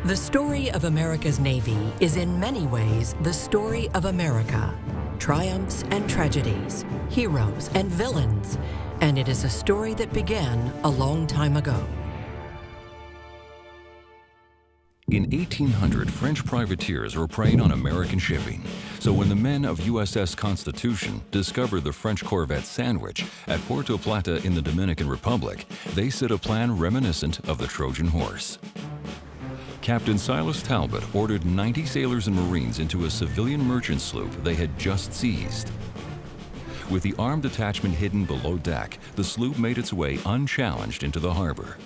The story of America's Navy is in many ways the story of America. Triumphs and tragedies, heroes and villains, and it is a story that began a long time ago. In 1800, French privateers were preying on American shipping. So when the men of USS Constitution discovered the French corvette Sandwich at Puerto Plata in the Dominican Republic, they set a plan reminiscent of the Trojan horse. Captain Silas Talbot ordered 90 sailors and Marines into a civilian merchant sloop they had just seized. With the armed detachment hidden below deck, the sloop made its way unchallenged into the harbor.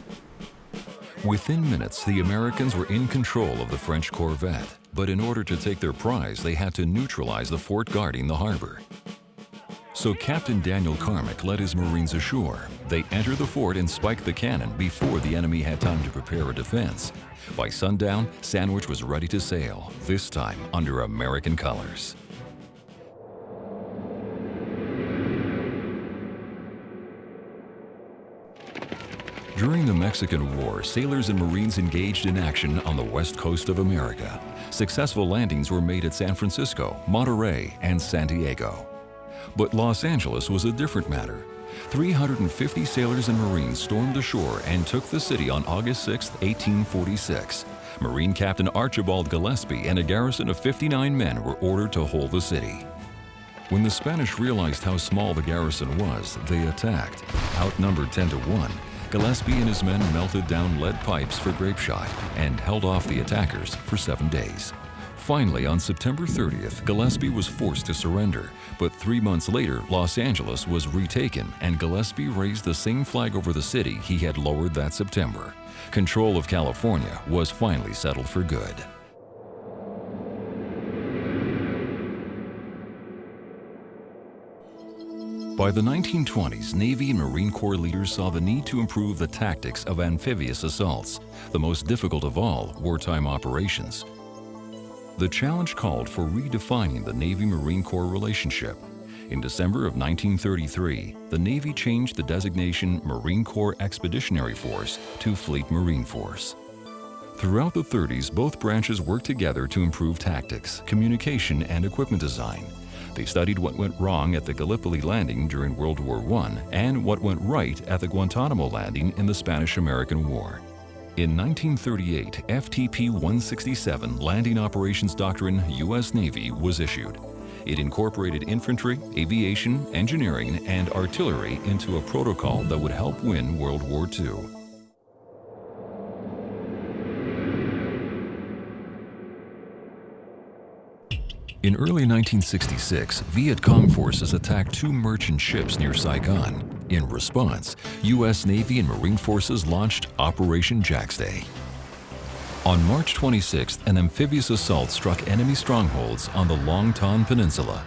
Within minutes, the Americans were in control of the French corvette, but in order to take their prize, they had to neutralize the fort guarding the harbor. So Captain Daniel Carmack led his Marines ashore. They entered the fort and spiked the cannon before the enemy had time to prepare a defense. By sundown, Sandwich was ready to sail, this time under American colors. During the Mexican War, sailors and Marines engaged in action on the west coast of America. Successful landings were made at San Francisco, Monterey, and San Diego. But Los Angeles was a different matter. 350 sailors and Marines stormed ashore and took the city on August 6, 1846. Marine Captain Archibald Gillespie and a garrison of 59 men were ordered to hold the city. When the Spanish realized how small the garrison was, they attacked. Outnumbered 10-1, Gillespie and his men melted down lead pipes for grape shot and held off the attackers for 7 days. Finally, on September 30th, Gillespie was forced to surrender, but 3 months later, Los Angeles was retaken and Gillespie raised the same flag over the city he had lowered that September. Control of California was finally settled for good. By the 1920s, Navy and Marine Corps leaders saw the need to improve the tactics of amphibious assaults, the most difficult of all wartime operations. The challenge called for redefining the Navy-Marine Corps relationship. In December of 1933, the Navy changed the designation Marine Corps Expeditionary Force to Fleet Marine Force. Throughout the 30s, both branches worked together to improve tactics, communication, and equipment design. They studied what went wrong at the Gallipoli landing during World War I and what went right at the Guantanamo landing in the Spanish-American War. In 1938, FTP 167 Landing Operations Doctrine, U.S. Navy, was issued. It incorporated infantry, aviation, engineering, and artillery into a protocol that would help win World War II. In early 1966, Viet Cong forces attacked 2 merchant ships near Saigon. In response, U.S. Navy and Marine forces launched Operation Jackstay. On March 26th, an amphibious assault struck enemy strongholds on the Long Ton Peninsula.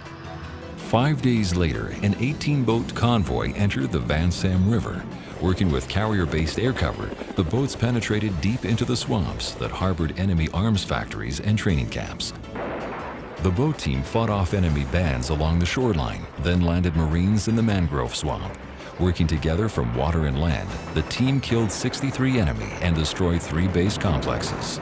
5 days later, an 18-boat convoy entered the Van Sam River. Working with carrier-based air cover, the boats penetrated deep into the swamps that harbored enemy arms factories and training camps. The boat team fought off enemy bands along the shoreline, then landed Marines in the mangrove swamp. Working together from water and land, the team killed 63 enemy and destroyed 3 base complexes.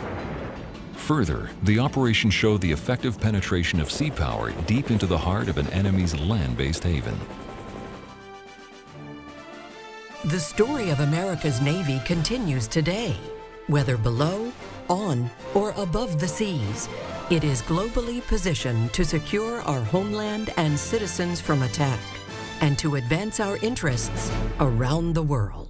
Further, the operation showed the effective penetration of sea power deep into the heart of an enemy's land-based haven. The story of America's Navy continues today. Whether below, on, or above the seas, it is globally positioned to secure our homeland and citizens from attack and to advance our interests around the world.